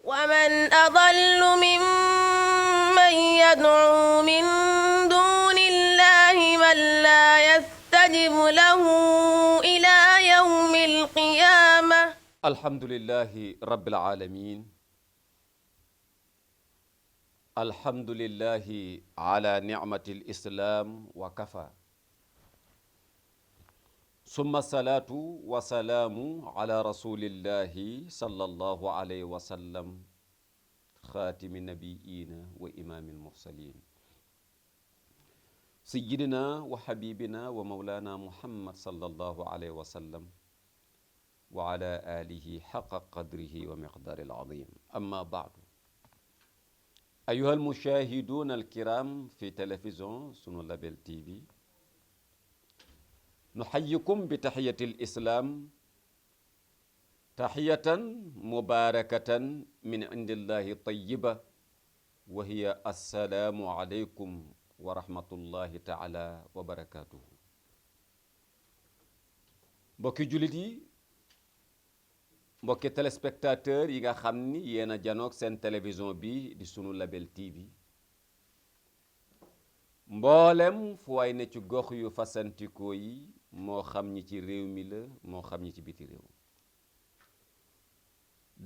ومن أضل ممن يدعو من دون الله من لا يستجب له إلى يوم القيامة. الحمد لله رب العالمين. الحمد لله على نعمة الإسلام وكفى. ثم الصلاة والسلام على رسول الله صلى الله عليه وسلم خاتم النبيين وإمام المرسلين سيدنا وحبيبنا ومولانا محمد صلى الله عليه وسلم وعلى آله حق قدره ومقدار العظيم. أما بعد، أيها المشاهدون الكرام في تلفزيون سنو لابل تي في، نحييكم بتحية الإسلام، تحية مباركة من عند الله طيبة، وهي السلام عليكم ورحمة الله تعالى وبركاته. mbokki jullit yi, mbokki téléspectateur yi nga xam ni yéen a janoog seen télévision bi di sunu label TV, mboolem fu waay ne ci gox yu fasantikoo yi, moo xam ñi ci réew mi la moo xam ñi ci biti réew,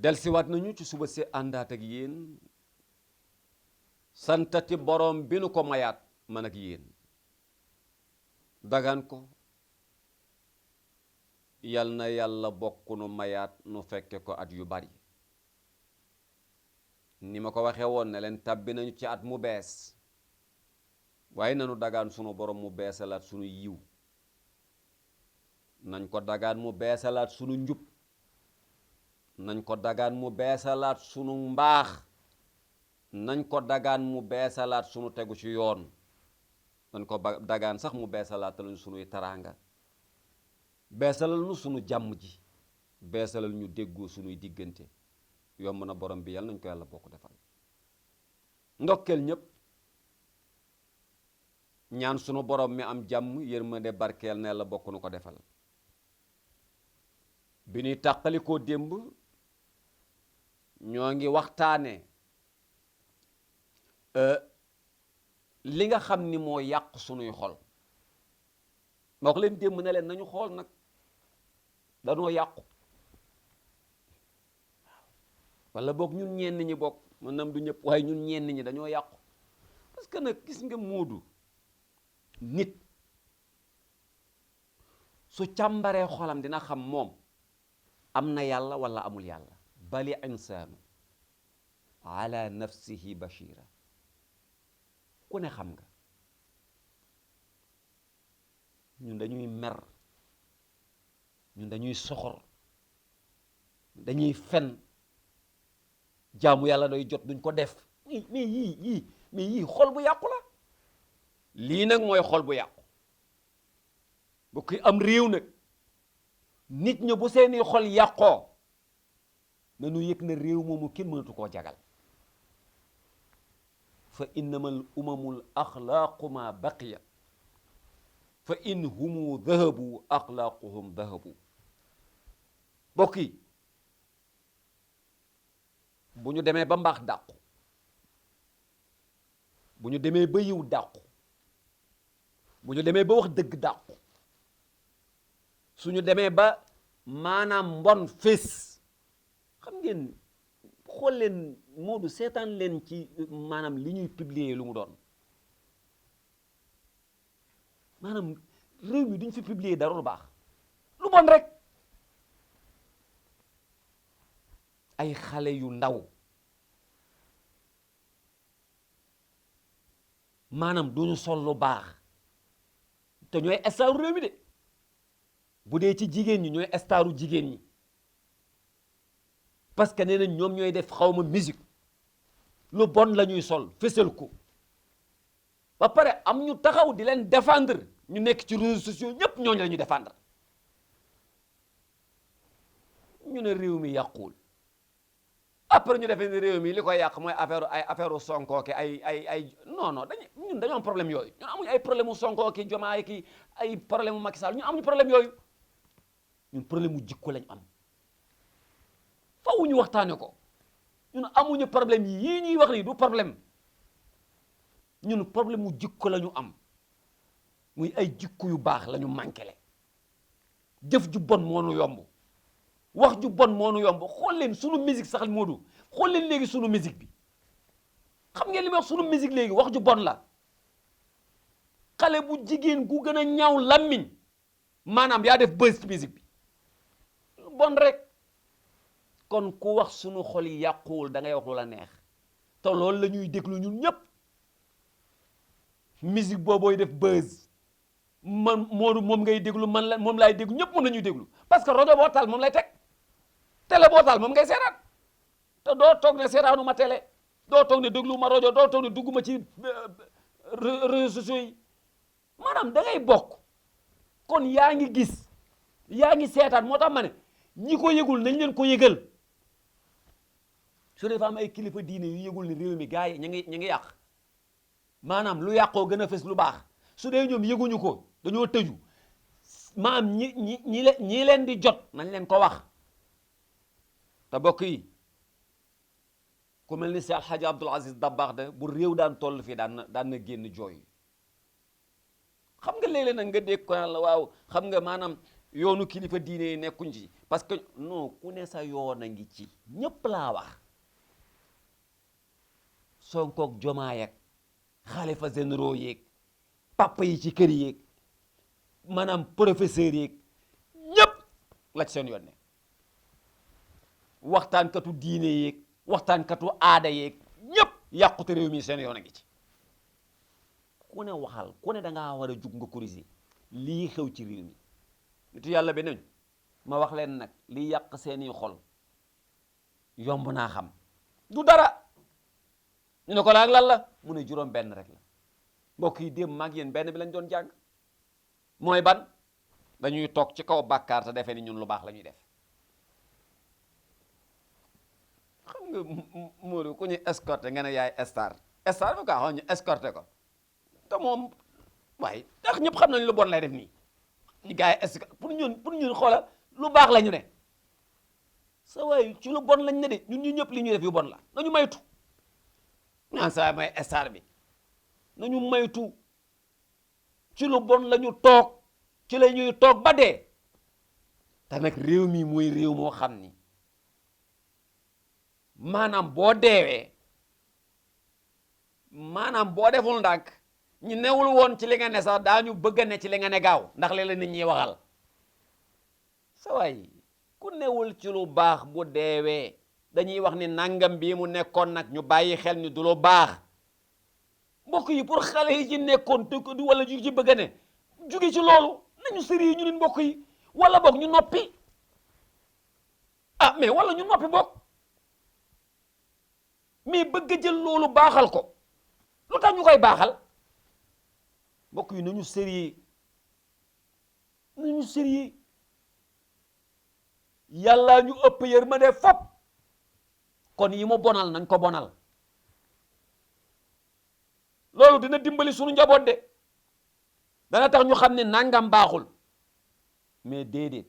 delsiwaat nañu ci suba si àndaat ak yéen santati borom bi nu ko mayaat man ak yéen, dagaan ko yal na yàlla bokk nu mayaat nu fekke ko at yu bari. ni ma ko waxee woon ne leen tàbbi nañu ci at mu bees, waaye nanu dagaan sunu borom mu beesalaat sunu yiw, nañ ko dagaan mu beesalaat sunu njub, nañ ko dagaan mu beesalaat sunu mbaax, nañ ko dagaan mu beesalaat sunu tegu ci yoon, nañ ko dagaan sax mu beesalaat lañu sunuy taraanga, beesalal nu sunu jàmm ji, beesalal ñu déggoo sunuy diggante. yomb na borom bi yàlla nañ ko yàlla bokk defal. ndokkeel ñépp, ñaan sunu borom mi am jàmm yërmande barkeel na yàlla bokk nu ko defal. bi ñuy tàqalikoo démb ñoo ngi waxtaane li nga xam ni moo yàq sunuy xol. ma wax leen démb ne leen nañu xool nag danoo yàqu, wala boog ñun ñenn ñi bokk, maanaam du ñëpp waaye ñun ñenn ñi dañoo yàqu. parce que nag gis nga moodu nit su càmbaree xolam dina xam moom am na yàlla wala amul yàlla. bali insaanu ala nafsihi bashira. ku ne xam nga ñun dañuy mer, ñun dañuy soxor, dañuy fen, jaamu yàlla doy jot duñ ko def. mais yii xol bu yàqu la. lii nag mooy xol bu yàqu. bu koy am réew nag nit ña bu seeni xol yàqoo nañu yëg na réew moomu kenn mënatu koo jagal. fa innamal umamul axlaaqu ma baqiya fa in humu dahabu axlaaquhum dahabu. bokk yi, bu ñu demee ba mbaax dàqu, bu ñu demee ba yiw dàqu, bu ñu demee ba wax dëgg dàqu, suñu demee ba maanaam mbon fés. xam ngeen, xool leen Moodu, seetaan leen ci maanaam li ñuy publier lu mu doon. maanaam réew mi duñ fi publier dara lu baax, lu bon rek. ay xale yu ndaw maanaam duñu sol lu baax te ñooy staru réew mi de. bu dee ci jigéen ñi ñooy staru jigéen ñi, parce que nee nañ ñoom ñooy def xawma musique lu bon la ñuy sol fésal ko ba pare am ñu taxaw di leen défendre. ñu nekk ci réseaux sociaux ñépp ñooñu la ñuy défendre. ñu ne réew mi yàquwul, après ñu defee ne réew mi li koy yàq mooy affaire Sonko ki ay non ñun dañoo am problème yooyu. ñun amuñu ay problème mu Sonko ki Diomaye ki ay problème mu Macky Sall, ñun amuñu problème yooyu. ñun problème mu jikko lañ am, faw ñu waxtaane ko. ñun amuñu problème yii ñuy wax nii du problème ñun problème mu jikko la ñu am muy ay jikko yu baax la ñu manqué jëf ju bon moo nu yomb wax ju bon moo nu yomb xool leen sunu musique sax Modou xool leen léegi sunu musique bi xam ngeen li ma wax sunu musique léegi wax ju bon la xale bu jigéen gu gën a ñaaw lammiñ maanaam yaa def buzz ci musique bi bon rek kon ku wax sunu xol yi yàquwul da ngay wax lu la neex te loolu la ñuy déglu ñun ñëpp musique boobooy def buzz man Modou moom ngay déglu man la moom laay déglu ñëpp mën nañuy déglu parce que rajo boo taal moom lay teg télé boo taal moom ngay seetaan te doo toog ne seetaanu ma télé doo toog ne déglu ma rajo doo toog ne dugguma ci réseaux sociaux yi maanaam da ngay bokk kon yaa ngi gis yaa ngi seetaan moo tax ma ne ñi ko yëgul nañ leen ko yëgal su dee fa am ay kilifa diine yu yëgul ni réew mi gars yi ñu ngi yàq maanaam lu yàqoo gën a fës lu baax su dee ñoom yëguñu ko dañoo tëju maanaam ñi leen di jot nañ leen ko wax te bokk yi ku mel ni si Alxaaji Abdul Aziz Dabakh de bu réew daan toll fii daan na génn jooy xam nga léeg-léeg nag nga dégg ko la waaw xam nga maanaam yoonu kilifa diine yi nekkuñ ci parce que non ku ne sa yoon a ngi ci ñépp laa wax Sonkoog Jomaay ak xalifa généraux yeeg papa yi ci kër yeeg maanaam professeur yeeg ñépp la ci seen yoon ne waxtaankatu diine yeeg waxtaankatu aada yeeg ñépp yàqute réew mi seen yoon a ngi ci ku ne waxal ku ne da ngaa war a jug nga corriger lii xew ci réew mi nitu yàlla beneen ma wax leen nag li yàq seeni xol yomb naa xam du dara ñu ne ko laag lan la mu ne juróom benn rek la mbokk yi démb maag yéen benn bi lañ doon jàng mooy ban dañuy toog ci kaw bàkkaar te defee ni ñun lu baax la ñuy def xam nga Modou ku ñu escorté nga ne yaay star bu kaa xam ñu escorté ko te moom waaye ndax ñëpp xam nañ lu bon lay def nii ñu gars yi escorté pour ñun xoola lu baax la ñu ne sa waay ci lu bon lañ ne de ñun ñu ñëpp li ñuy def yu bon la nañu maytu ñaan sa may star bi nañu maytu ci lu bon la ñu toog ci la ñuy toog ba dee te nag réew mi mooy réew moo xam ni maanaam boo deewee maanaam boo deful ndànk ñu newul woon ci li nga ne sax daañu bëgg a ne ci li nga ne gaaw ndax léeg-léeg nit ñi waxal sa waay ku newul ci lu baax bu deewee dañuy wax ni nangam bii mu nekkoon nag ñu bàyyi xel ni du lu baax mbokk yi pour xale yi ci nekkoon te ko wala ju ci bëgg a ne jóge ci loolu nañu sëri yi ñu nit mbokk yi wala boog ñu noppi ah mais wala ñu noppi boog mais bëgg a jël loolu baaxal ko lu tax ñu koy baaxal mbokk yi nañu sérieux yàlla ñu ëpp yërmande fop kon yi mu bonal nañ ko bonal loolu dina dimbali sunu njaboot de dana tax ñu xam ne nangam baaxul mais déedéet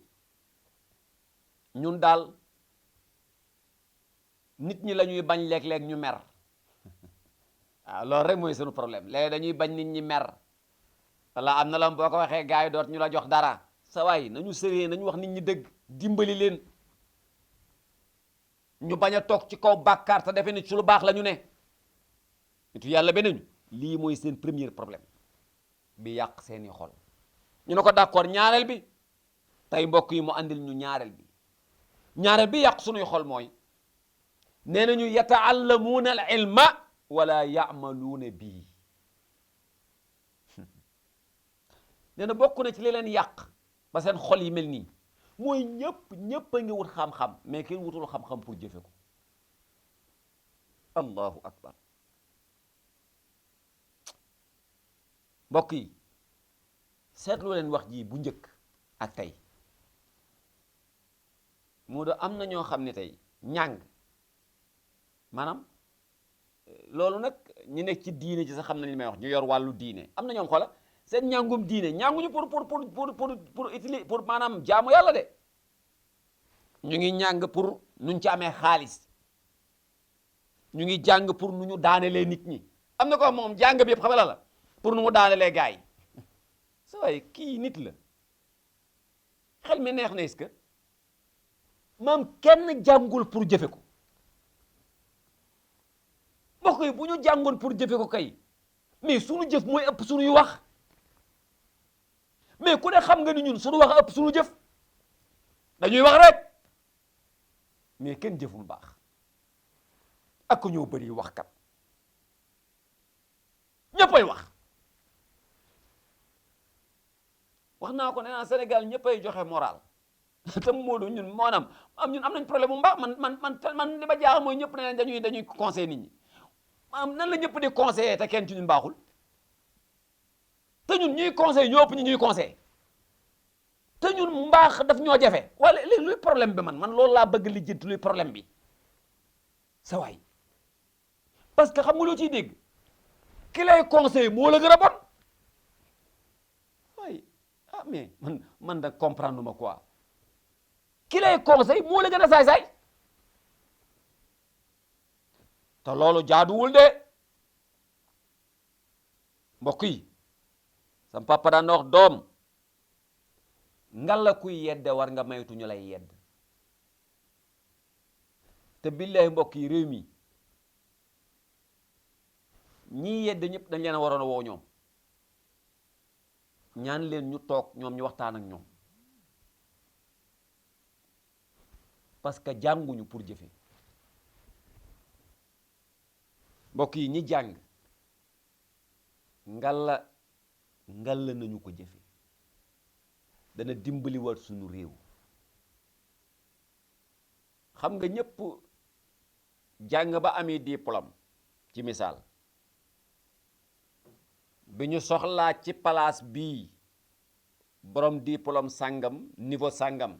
ñun daal nit ñi la ñuy bañ léeg-léeg ñu mer waaw loolu rek mooy sunu problème léegi dañuy bañ nit ñi mer wala am na la boo ko waxee gars yi doot ñu la jox dara sa waay nañu sérieux nañu wax nit ñi dëgg dimbali leen ñu bañ a toog ci kaw bàkkaar te defe ni ci lu baax la ñu ne nitu yàlla benañu lii mooy seen premier problème bi yàq seeni xol ñu ne ko d'accord ñaareel bi tey mbokk yi mu andil ñu ñaareel bi yàq sunuy xol mooy nee nañu yataallamuuna al ilma wala yaamaluuna bii nee na bokk na ci li leen yàq ba seen xol yi mel nii mooy ñëpp a ngi wut xam-xam mais kenn wutul xam-xam pour jëfe ko allahu akbar mbokk yi seetlu leen wax ji bu njëkk ak tey moo do am na ñoo xam ne tey ñàng maanaam loolu nag ñi nekk ci diine ci sax xam na li may wax ñu yor wàllu diine am na ñoom xoola seen ñàngum diine ñànguñu pour utiliser pour maanaam jaamu yàlla de ñu ngi ñàng pour nuñ ci amee xaalis ñu ngi jàng pour nu ñu daanelee nit ñi am na ko moom jàng bi yëpp xam la pour nu mu daanelee gars yi sa waay kii nit la xel mi neex na est-ce que maam kenn jàngul pour jëfe ko mbokk yi bu ñu jàngoon pour jëfe ko kay mais sunu jëf mooy ëpp sunuy wax mais ku ne xam nga ni ñun sunu wax ëpp sunu jëf dañuy wax rek mais kenn jëful baax ak ñoo bëri wax kat ñëppay wax naa ko nee naa Sénégal ñëppay joxe moral te Modou ñun maanaam ñun am nañ problème bu mbaax man li ma jaaxal mooy ñëpp ne dañuy conseiller nit ñi maanaam nan la ñëpp di conseiller te kenn ci ñun baaxul te ñun ñuy conseiller ñoo ëpp ñuy conseiller te ñun mbaax daf ñoo jafe wala léegi luy problème bi man loolu laa bëgg lijjanti luy problème bi sa waay parce que xam nga loo ciy dégg ki lay conseiller moo la gën a bon waay mais man da comprendre ma quoi ki lay conseiller moo la gën a saay-saay te loolu jaaduwul de mbokk yi sam papa daan na wax doom ngalla kuy yedde war nga maytu ñu lay yedd te billahi mbokk yi réew mi ñii yedd ñëpp dañ leen a waroon a woo ñoom ñaan leen ñu toog ñoom ñu waxtaan ak ñoom parce que jànguñu pour jëfe mbokk yi ñi jàng ngalla nañu ko jëfe dana dimbali waat suñu réew xam nga ñëpp jàng ba amee diplôme ci misaal bi ñu soxlaa ci place bii borom diplôme sàngam niveau sàngam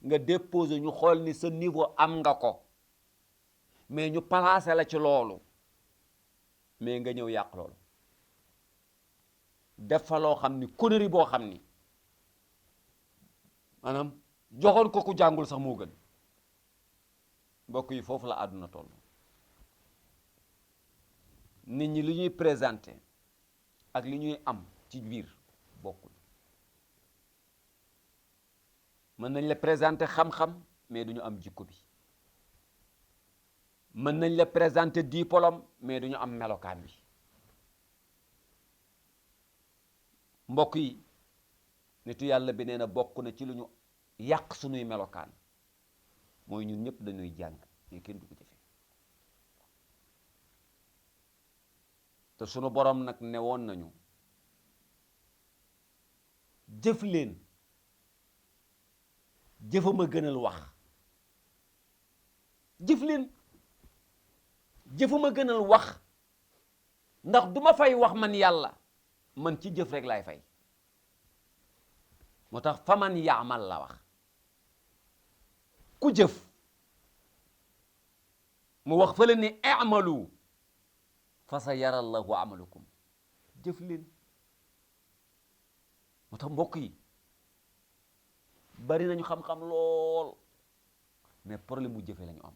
nga déposé ñu xool ni sa niveau am nga ko mais ñu placé la ci loolu mais nga ñëw yàq loolu def fa loo xam ni connerie boo xam ni maanaam joxoon ko ku jàngul sax moo gën mbokk yi foofu la àdduna toll nit ñi li ñuy présenté ak li ñuy am ci biir bokkul mën nañ la présenté xam-xam mais duñu am jikko bi mën nañ la présenté diplôme mais duñu am melokaan bi mbokk yi nitu yàlla bi nee na bokk na ci lu ñu yàq sunuy melokaan mooy ñun ñëpp dañuy jàng mais kenn du ko jëfe te sunu borom nag ne woon nañu jëf leen jëfama gënal wax jëf leen jëfama gënal wax ndax duma fay wax man yàlla man ci jëf rek laay fay moo tax faman yaamal la wax ku jëf mu wax fële ni i'malu fa sa yara allahu amalukum jëf leen moo tax mbokk yi bari nañu xam-xam lool mais problème mu jëfe lañu am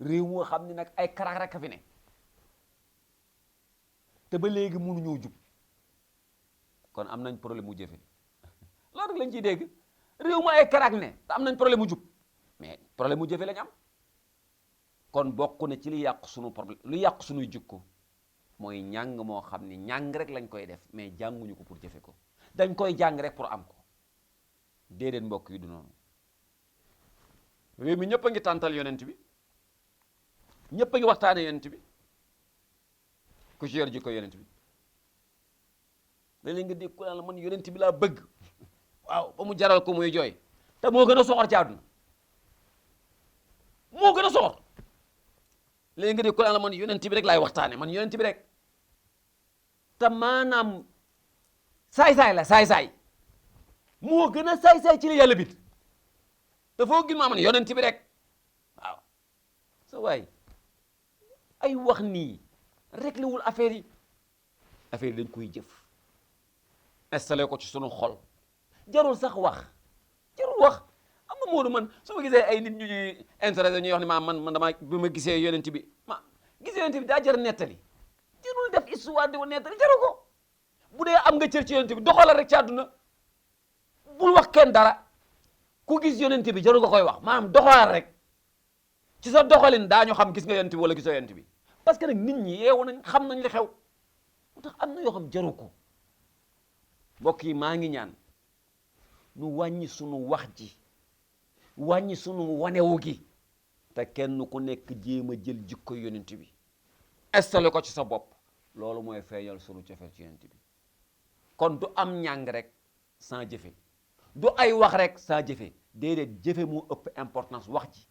réew moo xam ni nag ay karak rek a fi ne te ba léegi mënuñoo jub kon am nañ problème mu jëfe loolu rek lañ ciy dégg réew mu ay karak ne te am nañ problème mu jub mais problème mu jëfe lañ am kon bokk na ci li yàq sunu problème lu yàq sunuy jikko mooy ñàng moo xam ni ñàng rek lañ koy def mais jànguñu ko pour jëfe ko dañ koy jàng rek pour am ko déedéet mbokk yi du noonu réew mi ñëpp a ngi tàntal yonent bi ñëpp a ngi waxtaane yonent bi ku ci yor jikko yonent bi léeg-léeg nga dégg ku naan la man yonent bi laa bëgg waaw ba mu jaral ko muy jooy te moo gën a soxor ci àdduna moo gën a soxor léegi nga dégg ku naan la man yonent bi rek laay waxtaane man yonent bi rek te maanaam saay-saay la saay-saay moo gën a saay-saay ci la yàlla bit dafoo gis maa man yonent bi rek waaw sa waay ay wax nii réglé wul affaire yi dañ koy jëf installé ko ci sunu xol jarul sax wax jarul wax am na Moodu man su ma gisee ay nit ñu ñuy intéressé ñuy wax ne man dama bi ma gisee yonent bi gisee yonent bi daa jar nettali jarul def histoire di ko nettali jaru ko bu dee am nga cër ci yonent bi doxalal rek ci àdduna bul wax kenn dara ku gis yonent bi jaru nga koy wax maanaam doxalal rek ci sa doxalin daañu xam gis nga yonent bi wala gisoo yonent bi parce que nag nit ñi yeewu nañ xam nañ li xew moo tax am na yoo xam jaru ko mbokk yi maa ngi ñaan nu wàññi sunu wax ji wàññi sunu wanewu gi te kenn ku nekk jéem a jël jikko yonent bi installé ko ci sa bopp loolu mooy feeñal sunu cofeel ci yonent bi kon du am ñàng rek sans jëfe du ay wax rek sans jëfe déedéet jëfe mu ëpp importance wax ji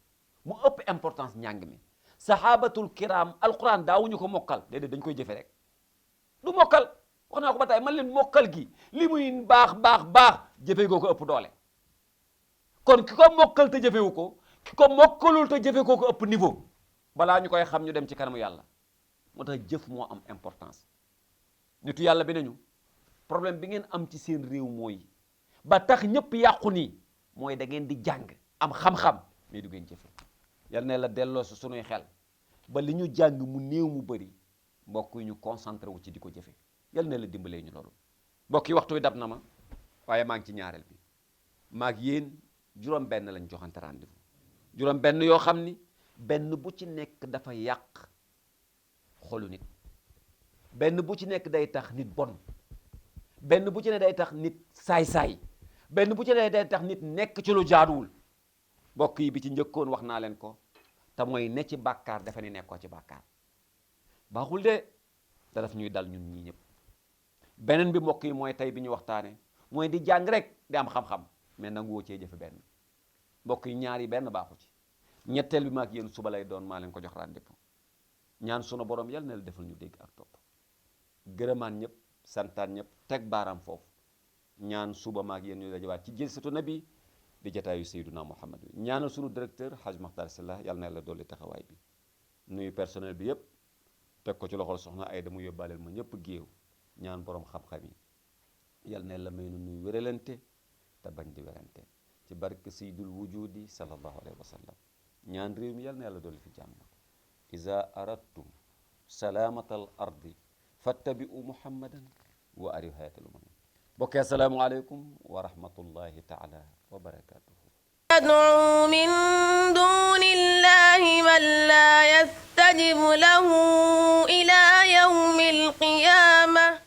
mu ëpp importance ñàng mi sahabatul kiram alquran daawuñu ko mokkal déedéet dañ koy jëfe rek du mokkal wax naa ko ba tey man leen mokkal gi li muy baax jëfe goo ko ëpp doole kon ki ko mokkal te jëfewu ko ki ko mokkalul te jëfe koo ko ëpp niveau balaa ñu koy xam ñu dem ci kanamu yàlla moo tax jëf moo am importance nitu yàlla bi nañu problème bi ngeen am ci seen réew mooy ba tax ñëpp yàqu nii mooy da ngeen di jàng am xam-xam mais du ngeen jëfe yal na la delloo si sunuy xel ba li ñu jàng mu néew mu bëri mbokk yi ñu concentré wu ci di ko jëfe yal na la dimbalee ñu loolu mbokk yi waxtu wi dab na ma waaye maa ngi ci ñaareel bi maag yéen juróom benn lañ joxante rendez-vous juróom benn yoo xam ni benn bu ci nekk dafa yàq xolu nit benn bu ci nekk day tax nit bon benn bu ci ne day tax nit saay-saay benn bu ci ne day tax nit nekk ci lu jaaduwul mbokk yi bi ci njëkkoon wax naa leen ko te mooy ne ci bàkkaar dafa ne nekkoo ci bàkkaar baaxul de da daf ñuy dal ñun ñii ñëpp beneen bi mbokk yi mooy tey bi ñu waxtaane mooy di jàng rek di am xam-xam mais nanguwoo cee jëfe benn mbokk yi ñaar yi benn baaxu ci ñetteel bi maag yéen suba lay doon maa leen ko jox rendez-vous ñaan sunu borom yal na la defal ñu dégg ak topp gërëmaan ñëpp santaan ñëpp teg baaraam foofu ñaan suba maag yéen ñu dajawaat ci jilsatu nabi di jataayu Seyduna Muhammad bi ñaanal sunu directeur Haj Makhtar Sylla yal na la dolli taxawaay bi nuyu personnel bi yëpp teg ko ci loxol soxna Ayda mu yóbbaaleel ma ñëpp géew ñaan borom xam-xam yi yal na la may nu nuy wéralante te bañ di werante ci barke sayyidul wujudi sallallahu alayhi wa sallam ñaan réew mi yal na yàlla dolli fi jàmm iza aradtum salamata al ardi fattabi'u muhammadan wa ariw hayatal umamin bokk assalaamu aleykum wa rahmatullahi taala wa barakatuhu يدعو من دون الله من لا يستجب له إلى يوم القيامة